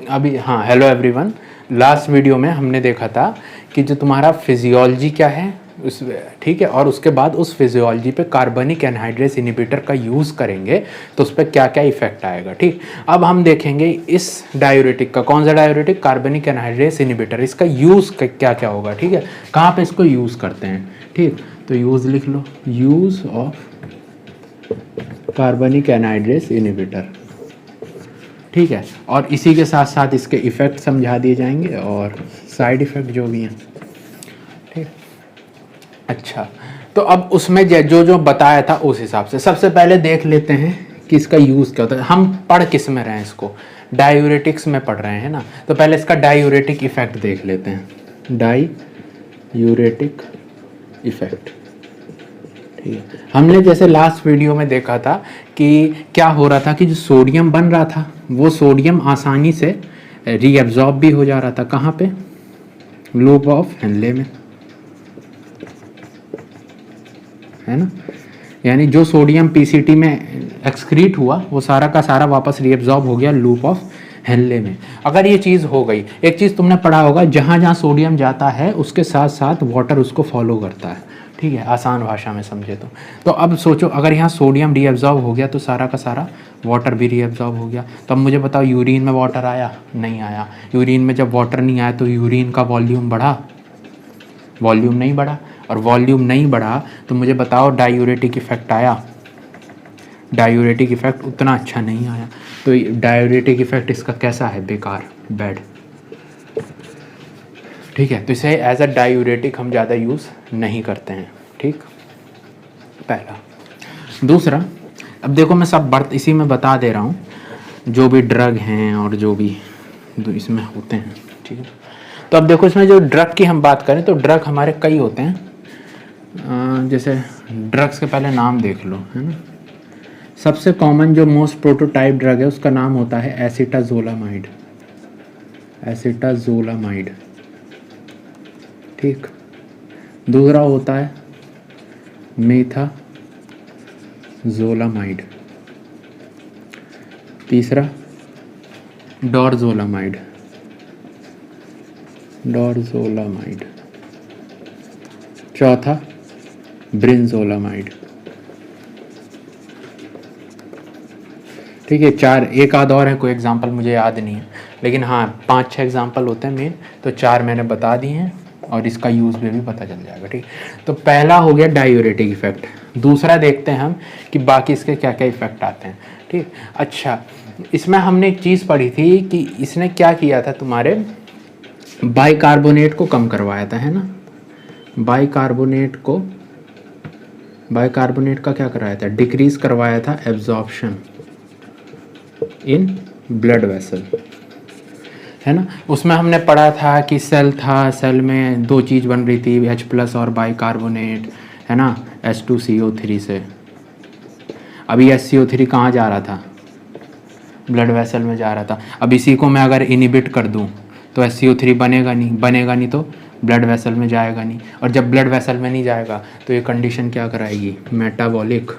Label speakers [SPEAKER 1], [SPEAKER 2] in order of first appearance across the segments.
[SPEAKER 1] अभी हाँ, hello everyone. Last video में हमने देखा था कि जो तुम्हारा फिजियोलॉजी क्या है उस, ठीक है, और उसके बाद उस फिजियोलॉजी पे कार्बनिक एनहाइड्रेस इनहिबिटर का यूज़ करेंगे तो उस पर क्या क्या इफेक्ट आएगा। ठीक, अब हम देखेंगे इस डायूरेटिक का, कौन सा डायूरेटिक, कार्बनिक एनहाइड्रेस इनहिबिटर, इसका यूज़ क्या क्या होगा। ठीक है, कहाँ पे इसको यूज़ करते हैं। ठीक, तो यूज़ लिख लो, यूज़ ऑफ कार्बनिक एनहाइड्रेस इनहिबिटर। ठीक है, और इसी के साथ साथ इसके इफ़ेक्ट समझा दिए जाएंगे और साइड इफ़ेक्ट जो भी हैं। ठीक, अच्छा, तो अब उसमें जो जो बताया था उस हिसाब से सबसे पहले देख लेते हैं कि इसका यूज़ क्या होता है। हम पढ़ किस में रहे हैं, इसको डायूरेटिक्स में पढ़ रहे हैं ना, तो पहले इसका डायूरेटिक इफ़ेक्ट देख लेते हैं। डायूरेटिक इफ़ेक्ट, ठीक है। हमने जैसे लास्ट वीडियो में देखा था कि क्या हो रहा था कि जो सोडियम बन रहा था वो सोडियम आसानी से रीअब्जॉर्ब भी हो जा रहा था। कहाँ पे, लूप ऑफ हेनले में, है ना। यानी जो सोडियम पीसीटी में एक्सक्रीट हुआ वो सारा का सारा वापस रीअब्जॉर्ब हो गया लूप ऑफ हेनले में। अगर ये चीज़ हो गई, एक चीज़ तुमने पढ़ा होगा, जहाँ जहाँ सोडियम जाता है उसके साथ साथ वाटर उसको फॉलो करता है। ठीक है, आसान भाषा में समझे तो अब सोचो अगर यहाँ सोडियम रीअब्जॉर्ब हो गया तो सारा का सारा वाटर भी रीअब्जॉर्ब हो गया। तो अब मुझे बताओ यूरिन में वाटर आया, नहीं आया। यूरिन में जब वाटर नहीं आया तो यूरिन का वॉल्यूम बढ़ा, वॉल्यूम नहीं बढ़ा, और वॉल्यूम नहीं बढ़ा तो मुझे बताओ डायूरेटिक इफेक्ट आया, डायूरेटिक इफेक्ट उतना अच्छा नहीं आया। तो डायूरेटिक इफेक्ट इसका कैसा है, बेकार, बैड। ठीक है, तो इसे एज अ डायूरेटिक हम ज़्यादा यूज़ नहीं करते हैं। ठीक, पहला। दूसरा, अब देखो मैं सब इसी में बता दे रहा हूँ जो भी ड्रग हैं और जो भी इसमें होते हैं। ठीक है, तो अब देखो इसमें जो ड्रग की हम बात करें तो ड्रग हमारे कई होते हैं। जैसे ड्रग्स के पहले नाम देख लो, है ना। सबसे कॉमन जो मोस्ट प्रोटोटाइप ड्रग है उसका नाम होता है एसिटाजोलामाइड, एसिटाजोलामाइड। ठीक, दूसरा होता है मेथाजोलामाइड, तीसरा डोरजोलामाइड, डोरजोलामाइड, चौथा ब्रिंजोलामाइड। ठीक है, चार, एक आध और है, कोई एग्जांपल मुझे याद नहीं है, लेकिन हाँ 5-6 एग्जांपल होते हैं मेन, तो 4 मैंने बता दिए हैं और इसका यूज़ भी पता चल जाएगा। ठीक, तो पहला हो गया डायूरेटिक इफेक्ट। दूसरा देखते हैं हम कि बाकी इसके क्या क्या इफेक्ट आते हैं। ठीक, अच्छा, इसमें हमने एक चीज़ पढ़ी थी कि इसने क्या किया था, तुम्हारे बाइकार्बोनेट को कम करवाया था, है ना। बाइकार्बोनेट का क्या कराया था, डिक्रीज करवाया था एब्जॉर्प्शन इन ब्लड वेसल, है ना। उसमें हमने पढ़ा था कि सेल था, सेल में दो चीज़ बन रही थी, H+ और बाइकार्बोनेट, है ना, H2CO3 से। अभी SCO3 कहाँ जा रहा था, ब्लड वेसल में जा रहा था। अब इसी को मैं अगर इनिबिट कर दूं तो SCO3 बनेगा नहीं तो ब्लड वेसल में जाएगा नहीं, और जब ब्लड वेसल में नहीं जाएगा तो ये कंडीशन क्या कराएगी, मेटाबॉलिक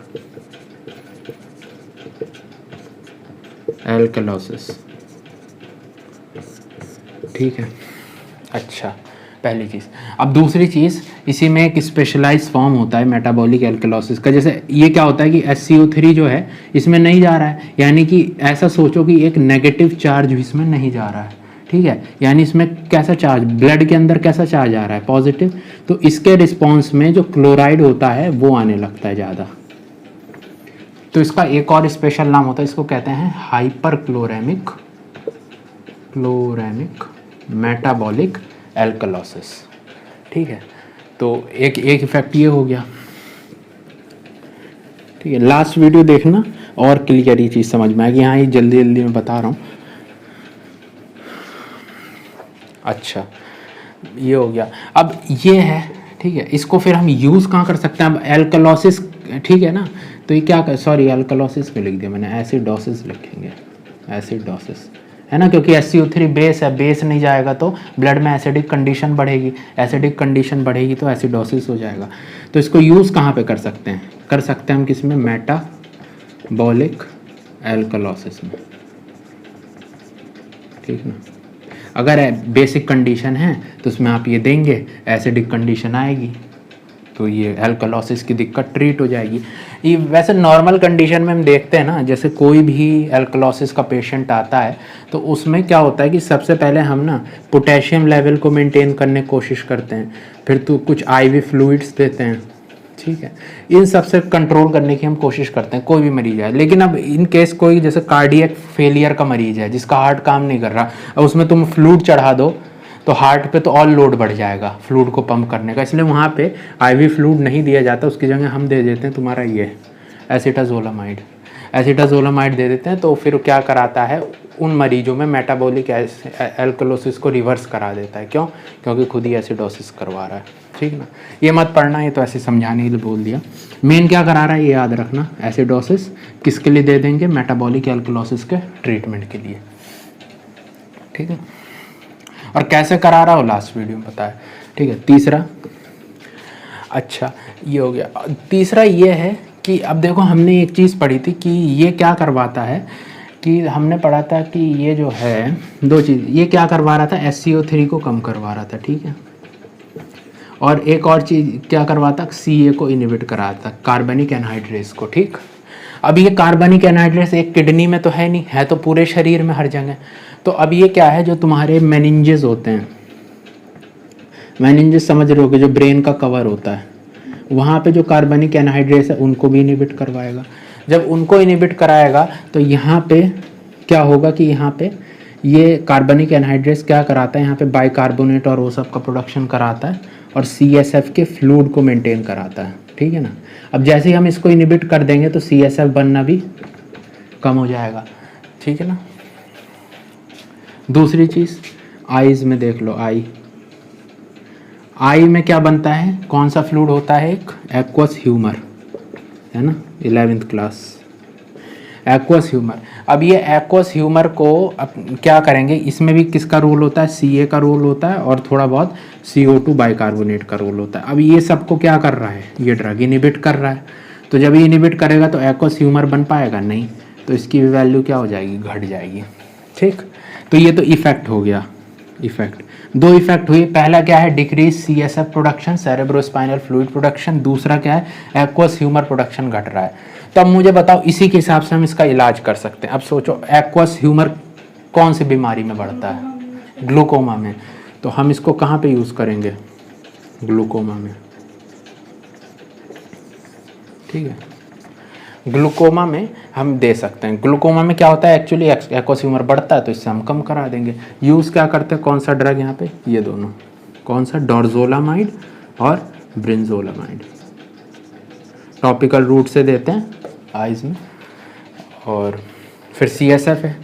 [SPEAKER 1] एल्कलोसिस। ठीक है, अच्छा, पहली चीज़। अब दूसरी चीज़, इसी में एक स्पेशलाइज फॉर्म होता है मेटाबॉलिक एल्कलोसिस का। जैसे ये क्या होता है कि SCO3 जो है इसमें नहीं जा रहा है, यानी कि ऐसा सोचो कि एक नेगेटिव चार्ज इसमें नहीं जा रहा है। ठीक है, यानी इसमें कैसा चार्ज, ब्लड के अंदर कैसा चार्ज आ रहा है, पॉजिटिव। तो इसके रिस्पॉन्स में जो क्लोराइड होता है वो आने लगता है ज़्यादा। तो इसका एक और स्पेशल नाम होता है, इसको कहते हैं हाइपर क्लोरेमिक मेटाबॉलिक एल्कलोसिस। ठीक है, तो एक इफेक्ट ये हो गया। ठीक है, लास्ट वीडियो देखना और क्लियर ये चीज़ समझ में आएगी। यहाँ ये जल्दी जल्दी मैं बता रहा हूँ। अच्छा, ये हो गया। अब ये है, ठीक है, इसको फिर हम यूज़ कहाँ कर सकते हैं, अब एल्कलोसिस, ठीक है ना। तो ये क्या, सॉरी एल्कलोसिस पे लिख दिया मैंने, एसिडोसिस लिखेंगे, एसिडोसिस, है ना, क्योंकि SCO3 बेस है, बेस नहीं जाएगा तो ब्लड में एसिडिक कंडीशन बढ़ेगी, एसिडिक कंडीशन बढ़ेगी तो एसिडोसिस हो जाएगा। तो इसको यूज़ कहाँ पे कर सकते हैं, कर सकते हैं हम किस में, मेटाबॉलिक एल्कलोसिस में। ठीक ना। अगर बेसिक कंडीशन है तो उसमें आप ये देंगे, एसिडिक कंडीशन आएगी तो ये एल्कलोसिस की दिक्कत ट्रीट हो जाएगी। ये वैसे नॉर्मल कंडीशन में हम देखते हैं ना, जैसे कोई भी एल्कलोसिस का पेशेंट आता है तो उसमें क्या होता है कि सबसे पहले हम ना पोटेशियम लेवल को मेंटेन करने की कोशिश करते हैं, फिर तो कुछ आईवी फ्लूइड्स देते हैं, ठीक है, इन सबसे कंट्रोल करने की हम कोशिश करते हैं कोई भी मरीज है। लेकिन अब इन केस कोई जैसे कार्डियक फेलियर का मरीज है जिसका हार्ट काम नहीं कर रहा, और उसमें तुम फ्लूइड चढ़ा दो तो हार्ट पे तो और लोड बढ़ जाएगा फ्लूइड को पंप करने का, इसलिए वहाँ पे आईवी फ्लूइड नहीं दिया जाता, उसकी जगह हम दे देते हैं तुम्हारा ये एसिटाजोलामाइड। एसिटाजोलामाइड दे देते हैं तो फिर क्या कराता है उन मरीजों में मेटाबॉलिक एल्कलोसिस को रिवर्स करा देता है। क्यों? क्योंकि खुद ही एसिडोसिस करवा रहा है, ठीक ना। ये मत पढ़ना, ये तो ऐसे समझाने के लिए बोल दिया। मेन क्या करा रहा है ये याद रखना, एसिडोसिस किसके लिए दे देंगे, मेटाबॉलिक एल्कलोसिस के ट्रीटमेंट के लिए, ठीक है। और कैसे करा रहा हो लास्ट वीडियो में पता है, ठीक है। तीसरा, अच्छा ये हो गया। तीसरा ये है कि अब देखो हमने एक चीज़ पढ़ी थी कि ये क्या करवाता है, कि हमने पढ़ा था कि ये जो है दो चीज़, ये क्या करवा रहा था, SCO3 को कम करवा रहा था, ठीक है, और एक और चीज़ क्या करवाता, CA को इनहिबिट कराता, कार्बनिक एनहाइड्रेस को, ठीक। अब ये कार्बनिक एनहाइड्रेस एक किडनी में तो है नहीं, है तो पूरे शरीर में हर जगह। तो अब ये क्या है, जो तुम्हारे मेनिंजेस होते हैं, मेनिंजेस समझ रहे होगे, जो ब्रेन का कवर होता है, वहाँ पे जो कार्बनिक एनहाइड्रेस है उनको भी इनहिबिट करवाएगा। जब उनको इनहिबिट कराएगा तो यहाँ पे क्या होगा कि यहाँ पे ये कार्बनिक एनहाइड्रेस क्या कराता है, यहाँ पे बाइकार्बोनेट और वो सब का प्रोडक्शन कराता है, और CSF के फ्लूइड को मेंटेन कराता है, ठीक है ना। अब जैसे ही हम इसको इनहिबिट कर देंगे तो CSF बनना भी कम हो जाएगा, ठीक है ना। दूसरी चीज़ आईज में देख लो, आई में क्या बनता है, कौन सा फ्लूइड होता है, एक एक्वस ह्यूमर, है ना, 11th क्लास एक्वस ह्यूमर। अब ये एक्वस ह्यूमर को अब क्या करेंगे, इसमें भी किसका रोल होता है, CA का रोल होता है, और थोड़ा बहुत CO2 बाइकार्बोनेट का रोल होता है। अब ये सबको क्या कर रहा है, ये ड्रग इनहिबिट कर रहा है, तो जब ये इनहिबिट करेगा तो एक्वस ह्यूमर बन पाएगा नहीं, तो इसकी भी वैल्यू क्या हो जाएगी, घट जाएगी, ठीक। तो ये तो इफेक्ट हो गया, इफेक्ट दो इफेक्ट हुए। पहला क्या है, decrease CSF production, cerebrospinal fluid production. दूसरा क्या है, एक्वस ह्यूमर प्रोडक्शन घट रहा है। तो अब मुझे बताओ, इसी के हिसाब से हम इसका इलाज कर सकते हैं। अब सोचो एक्वस ह्यूमर कौन सी बीमारी में बढ़ता है, ग्लूकोमा में, तो हम इसको कहाँ पे यूज़ करेंगे, ग्लूकोमा में, ठीक है। ग्लूकोमा में हम दे सकते हैं। ग्लूकोमा में क्या होता है, एक्चुअली एक्वस ह्यूमर बढ़ता है तो इससे हम कम करा देंगे। यूज़ क्या करते हैं, कौन सा ड्रग यहाँ पे, ये दोनों, कौन सा, डोरजोलामाइड और ब्रिंजोलामाइड, टॉपिकल रूट से देते हैं आइज़ में। और फिर CSF है।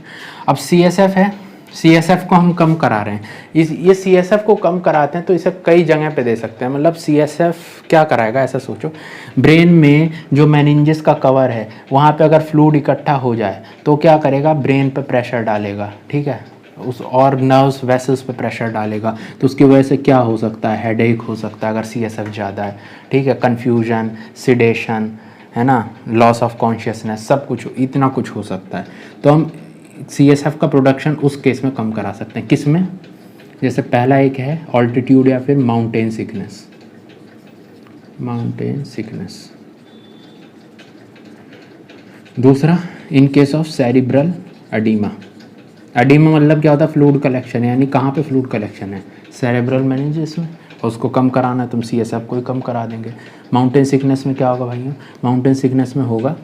[SPEAKER 1] अब CSF है, CSF को हम कम करा रहे हैं, ये CSF को कम कराते हैं तो इसे कई जगह पे दे सकते हैं। मतलब CSF क्या कराएगा, ऐसा सोचो, ब्रेन में जो मेनिंजेस का कवर है वहाँ पे अगर फ्लूइड इकट्ठा हो जाए तो क्या करेगा, ब्रेन पे प्रेशर डालेगा, ठीक है, उस और नर्व्स वेसल्स पे प्रेशर डालेगा, तो उसकी वजह से क्या हो सकता है, हेडेक हो सकता है अगर CSF ज़्यादा है, ठीक है, कन्फ्यूजन, सिडेशन, है ना, लॉस ऑफ कॉन्शियसनेस, सब कुछ, इतना कुछ हो सकता है। तो हम CSF का प्रोडक्शन उस केस में कम करा सकते हैं। किस में, जैसे पहला एक है ऑल्टीट्यूड या फिर माउंटेन सिकनेस, माउंटेन सिकनेस। दूसरा in case of cerebral edema. Edema मतलब क्या होता है, फ्लूइड कलेक्शन, यानी कहाँ पे फ्लूइड कलेक्शन है, सेरेब्रल मेनिंजेस में, और उसको कम कराना है तुम CSF को ही कम करा देंगे। माउंटेन सिकनेस में क्या होगा भाइयों, माउंटेन सिकनेस में होगा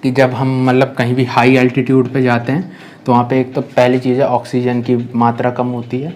[SPEAKER 1] कि जब हम मतलब कहीं भी हाई एल्टीट्यूड पे जाते हैं तो वहाँ पे एक तो पहली चीज़ है ऑक्सीजन की मात्रा कम होती है,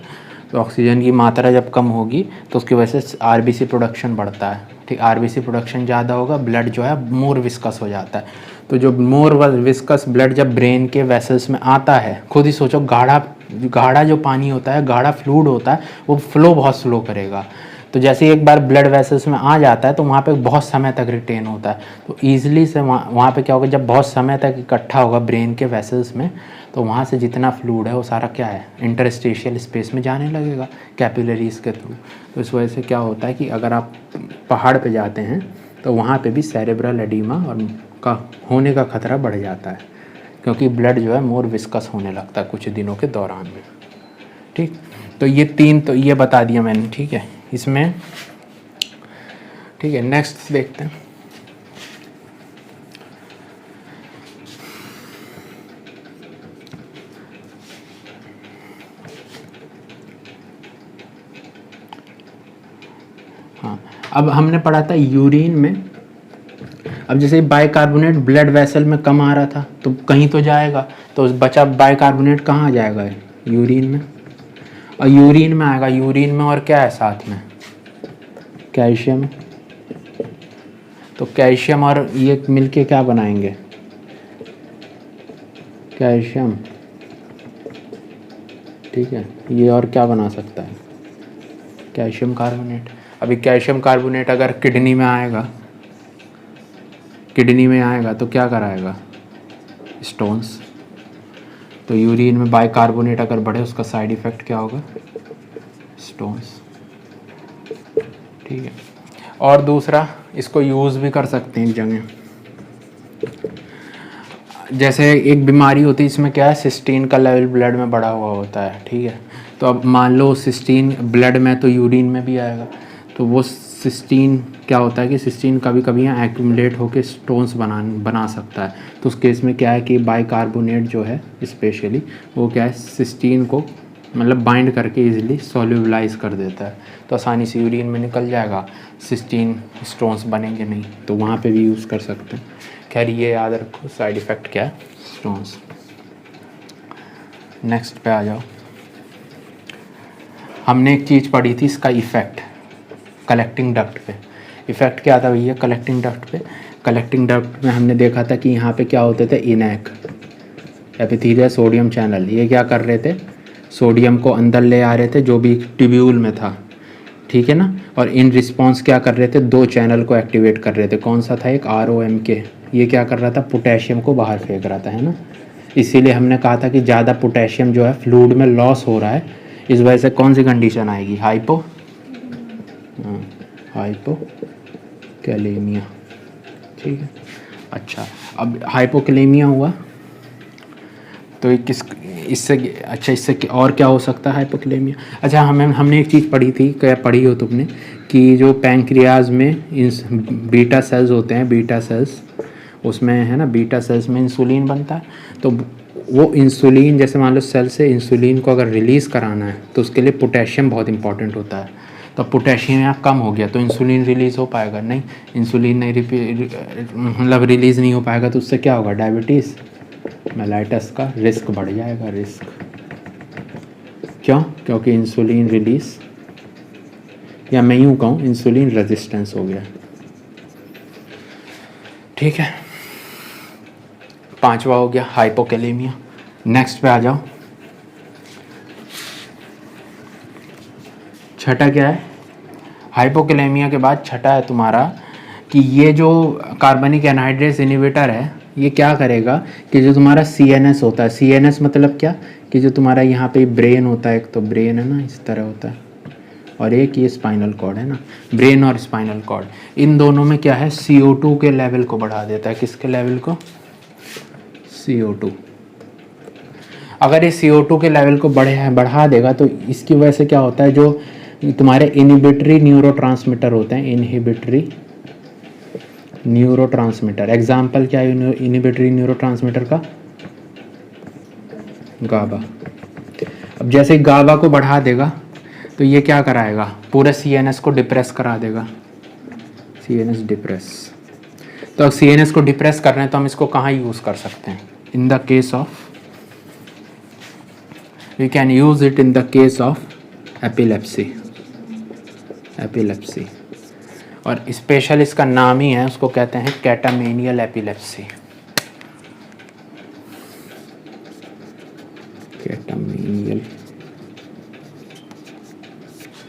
[SPEAKER 1] तो ऑक्सीजन की मात्रा जब कम होगी तो उसकी वजह से RBC प्रोडक्शन बढ़ता है, ठीक, RBC प्रोडक्शन ज़्यादा होगा, ब्लड जो है मोर विस्कस हो जाता है। तो जो मोर विस्कस ब्लड जब ब्रेन के वेसल्स में आता है, खुद ही सोचो, गाढ़ा जो पानी होता है, गाढ़ा फ्लूइड होता है, वो फ्लो बहुत स्लो करेगा। तो जैसे एक बार ब्लड वेसल्स में आ जाता है तो वहाँ पे बहुत समय तक रिटेन होता है, तो ईजिली से वहाँ पे क्या होगा, जब बहुत समय तक इकट्ठा होगा ब्रेन के वेसल्स में, तो वहाँ से जितना फ्लूइड है वो सारा क्या है, इंटरस्टेशियल स्पेस में जाने लगेगा कैपिलरीज के थ्रू। तो इस वजह से क्या होता है कि अगर आप पहाड़ पे जाते हैं तो वहाँ पे भी सेरेब्रल एडीमा और का होने का खतरा बढ़ जाता है, क्योंकि ब्लड जो है मोर विस्कस होने लगता है कुछ दिनों के दौरान में। ठीक, तो ये 3 तो ये बता दिया मैंने, ठीक है इसमें। ठीक है, नेक्स्ट देखते हैं। हाँ, अब हमने पढ़ा था यूरिन में, अब जैसे बाइकार्बोनेट ब्लड वेसल में कम आ रहा था तो कहीं तो जाएगा, तो बचा बाइकार्बोनेट कहाँ जाएगा, यूरिन में। और यूरिन में आएगा, यूरिन में और क्या है साथ में, कैल्शियम। तो कैल्शियम और ये मिलके क्या बनाएंगे, कैल्शियम। ठीक है, ये और क्या बना सकता है, कैल्शियम कार्बोनेट। अभी कैल्शियम कार्बोनेट अगर किडनी में आएगा, किडनी में आएगा तो क्या कराएगा, स्टोन्स। तो यूरिन में बाइकार्बोनेट अगर बढ़े उसका साइड इफ़ेक्ट क्या होगा, स्टोन्स। ठीक है, और दूसरा इसको यूज़ भी कर सकते हैं एक जगह, जैसे एक बीमारी होती है इसमें क्या है, सिस्टीन का लेवल ब्लड में बढ़ा हुआ होता है। ठीक है, तो अब मान लो सिस्टीन ब्लड में तो यूरिन में भी आएगा, तो वो सिस्टीन क्या होता है कि सिस्टीन कभी कभी यहाँ एक्यूमुलेट होकर स्टोन्स बना सकता है। तो उस केस में क्या है कि बाइकार्बोनेट जो है स्पेशली वो क्या है, सिस्टीन को मतलब बाइंड करके इजीली सॉल्यूबलाइज कर देता है, तो आसानी से यूरिन में निकल जाएगा, सिस्टीन स्टोन्स बनेंगे नहीं, तो वहाँ पे भी यूज़ कर सकते हैं। खैर ये याद रखो साइड इफ़ेक्ट क्या है, स्टोन्स। नेक्स्ट पे आ जाओ। हमने एक चीज़ पढ़ी थी इसका इफ़ेक्ट कलेक्टिंग डक्ट पे। इफ़ेक्ट क्या था भैया कलेक्टिंग डक्ट पे, कलेक्टिंग डक्ट में हमने देखा था कि यहाँ पे क्या होते थे, इनैक एपिथेलियल सोडियम चैनल, ये क्या कर रहे थे, सोडियम को अंदर ले आ रहे थे जो भी ट्यूब्यूल में था। ठीक है ना, और इन रिस्पॉन्स क्या कर रहे थे, 2 चैनल को एक्टिवेट कर रहे थे। कौन सा था, एक ROMK, ये क्या कर रहा था, पोटेशियम को बाहर फेंक रहा था, है ना। इसीलिए हमने कहा था कि ज़्यादा पोटेशियम जो है फ्लूइड में लॉस हो रहा है, इस वजह से कौन सी कंडीशन आएगी, हाइपोकैलेमिया। ठीक है, अच्छा अब हाइपोकैलेमिया हुआ तो इससे अच्छा इससे और क्या हो सकता है, हाइपोकैलेमिया। अच्छा हमने एक चीज़ पढ़ी थी, क्या पढ़ी हो तुमने, कि जो पैंक्रियाज में बीटा सेल्स होते हैं, बीटा सेल्स उसमें है ना, बीटा सेल्स में इंसुलिन बनता है। तो वो इंसुलिन जैसे मान लो सेल से इंसुलिन को अगर रिलीज़ कराना है तो उसके लिए पोटेशियम बहुत इंपॉर्टेंट होता है। तो पोटेशियम यहाँ कम हो गया तो इंसुलिन रिलीज़ हो पाएगा नहीं, इंसुलिन नहीं मतलब रिलीज़ नहीं हो पाएगा तो उससे क्या होगा, डायबिटीज़ मेलाइटस का रिस्क बढ़ जाएगा, रिस्क। क्यों, क्योंकि इंसुलिन रिलीज़, या मैं यूँ कहूँ इंसुलिन रेजिस्टेंस हो गया। ठीक है, 5वां हो गया हाइपोकैलेमिया। नेक्स्ट पे आ जाओ, छठा क्या है, हाइपोकैलेमिया के बाद छठा है तुम्हारा कि ये जो कार्बनिक एनहाइड्रेस इनहिबिटर है ये क्या करेगा कि जो तुम्हारा CNS होता है, CNS मतलब क्या, कि जो तुम्हारा यहाँ पे ब्रेन होता है, एक तो ब्रेन है ना इस तरह होता है और एक ये स्पाइनल कॉर्ड है ना, ब्रेन और स्पाइनल कॉर्ड, इन दोनों में क्या है, CO2 के लेवल को बढ़ा देता है। किसके लेवल को, CO2। अगर ये CO2 के लेवल को बढ़ा देगा तो इसकी वजह से क्या होता है, जो तुम्हारे इनहिबिटरी न्यूरोट्रांसमीटर होते हैं, इनहिबिटरी न्यूरोट्रांसमीटर, एग्जाम्पल क्या है इनहिबिटरी न्यूरोट्रांसमीटर का, गाबा। अब जैसे गाबा को बढ़ा देगा तो ये क्या कराएगा, पूरे CNS को डिप्रेस करा देगा, CNS डिप्रेस। तो CNS को डिप्रेस कर रहे हैं तो हम इसको कहाँ यूज़ कर सकते हैं, in the case of, we can use it in the case of epilepsy, epilepsy. और स्पेशल इसका नाम ही है, उसको कहते हैं कैटामेनियल एपिलेप्सी, कैटामेनियल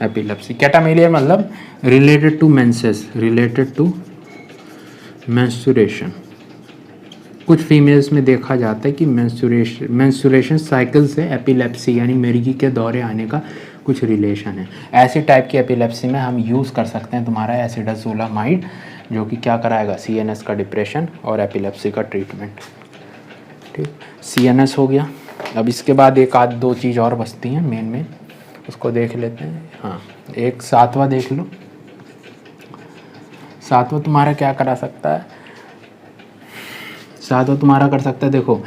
[SPEAKER 1] एपिलेप्सी। कैटामेनियल मतलब related to menses, related to menstruation. कुछ फीमेल्स में देखा जाता है कि मेंस्ट्रुएशन साइकिल से एपिलेप्सी यानी मिर्गी के दौरे आने का कुछ रिलेशन है। ऐसी टाइप की एपिलेप्सी में हम यूज़ कर सकते हैं तुम्हारा एसिडाजोलामाइड, जो कि क्या कराएगा, CNS का डिप्रेशन और एपिलेप्सी का ट्रीटमेंट। ठीक, CNS हो गया। अब इसके बाद एक आध दो चीज़ और बचती हैं मेन, उसको देख लेते हैं। हाँ, एक सातवां देख लो। सातवां तुम्हारा क्या करा सकता है, सातवां तुम्हारा कर सकता है, देखो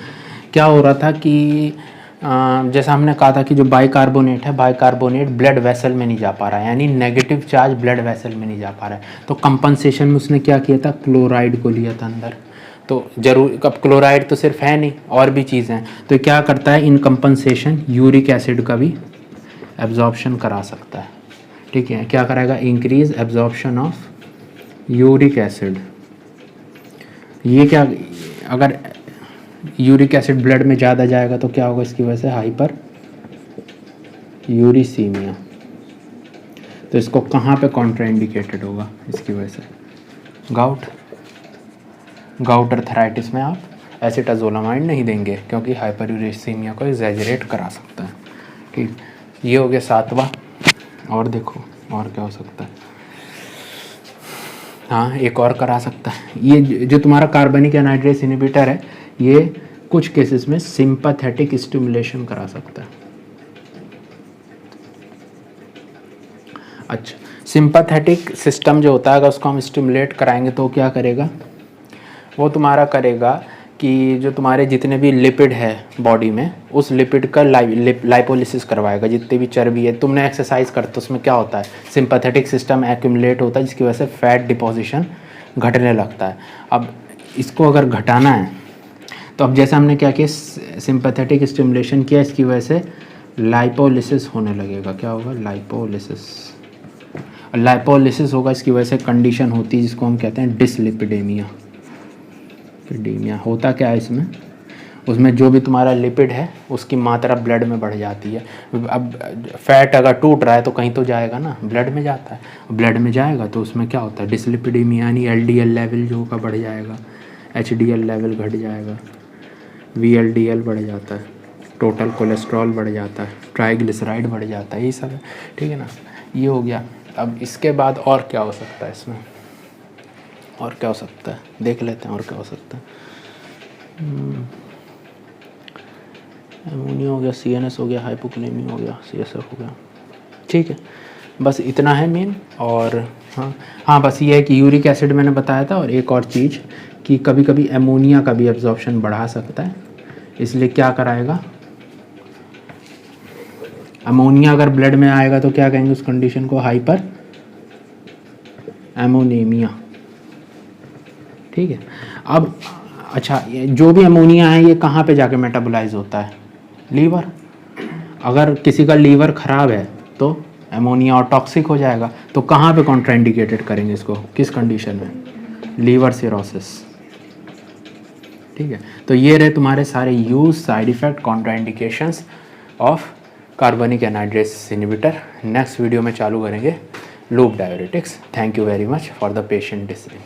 [SPEAKER 1] क्या हो रहा था कि जैसा हमने कहा था कि जो बाइकार्बोनेट है, बाइकार्बोनेट ब्लड वेसल में नहीं जा पा रहा है, यानी नेगेटिव चार्ज ब्लड वेसल में नहीं जा पा रहा है। तो कंपनसेशन में उसने क्या किया था, क्लोराइड को लिया था अंदर। तो जरूर, अब क्लोराइड तो सिर्फ है नहीं, और भी चीज़ें हैं, तो क्या करता है, इन कंपनसेशन यूरिक एसिड का भी एब्जॉर्प्शन करा सकता है। ठीक है, क्या कराएगा, increase absorption of uric acid. ये क्या, अगर यूरिक एसिड ब्लड में ज़्यादा जाएगा तो क्या होगा, इसकी वजह से हाइपर यूरिसीमिया। तो इसको कहाँ पे कॉन्ट्राइंडिकेटेड होगा, इसकी वजह से गाउट अर्थराइटिस में आप एसिटाजोलामाइड नहीं देंगे, क्योंकि हाइपर यूरिसीमिया को एग्जैजरेट करा सकता है। ठीक, ये हो गया सातवां। और देखो और क्या हो सकता है, हाँ एक और करा सकता है, ये जो तुम्हारा कार्बनिक एनहाइड्रेस इनहिबिटर है, ये कुछ केसेस में सिंपैथेटिक स्टिमुलेशन करा सकता है। अच्छा, सिंपैथेटिक सिस्टम जो होता है, अगर उसको हम स्टिमुलेट कराएंगे तो क्या करेगा, वो तुम्हारा करेगा कि जो तुम्हारे जितने भी लिपिड है बॉडी में, उस लिपिड का लाइपोलिसिस करवाएगा। जितने भी चर्बी है, तुमने एक्सरसाइज करते तो उसमें क्या होता है, सिंपैथेटिक सिस्टम एक्यूमुलेट होता है, जिसकी वजह से फैट डिपोजिशन घटने लगता है। अब इसको अगर घटाना है तो अब जैसे हमने क्या किया, सिंपैथेटिक स्टिमुलेशन किया, इसकी वजह से लाइपोलिसिस होने लगेगा। क्या होगा, लाइपोलिसिस होगा, इसकी वजह से कंडीशन होती है जिसको हम कहते हैं डिसलिपिडेमिया। होता क्या है इसमें, उसमें जो भी तुम्हारा लिपिड है उसकी मात्रा ब्लड में बढ़ जाती है। अब फैट अगर टूट रहा है तो कहीं तो जाएगा ना, ब्लड में जाता है, ब्लड में जाएगा तो उसमें क्या होता है, डिसलिपिडेमिया, यानी LDL लेवल जो का बढ़ जाएगा, HDL लेवल घट जाएगा, VLDL बढ़ जाता है, टोटल कोलेस्ट्रॉल बढ़ जाता है, ट्राइग्लिसराइड बढ़ जाता है, ये सब है। ठीक है ना, ये हो गया। अब इसके बाद और क्या हो सकता है इसमें, और क्या हो सकता है, देख लेते हैं और क्या हो सकता है। एमोनिया हो गया, CNS हो गया, हाइपोकलेमिया हो गया, CSF हो गया। ठीक है, बस इतना है मेन। और हाँ बस ये है कि यूरिक एसिड मैंने बताया था, और एक और चीज़ कि कभी कभी एमोनिया का भी एब्जॉर्प्शन बढ़ा सकता है, इसलिए क्या कराएगा, अमोनिया अगर ब्लड में आएगा तो क्या कहेंगे उस कंडीशन को, हाइपर एमोनेमिया। ठीक है, अब अच्छा, जो भी अमोनिया है ये कहाँ पे जाके मेटाबोलाइज होता है, लीवर। अगर किसी का लीवर ख़राब है तो अमोनिया और टॉक्सिक हो जाएगा, तो कहाँ पे कॉन्ट्राइंडिकेटेड करेंगे इसको, किस कंडीशन में, लीवर सिरोसिस। ठीक है, तो ये रहे तुम्हारे सारे use, side effect, contraindications of कार्बनिक एनहाइड्रेस इनहिबिटर। नेक्स्ट वीडियो में चालू करेंगे loop diuretics. Thank you very much for the patient listening.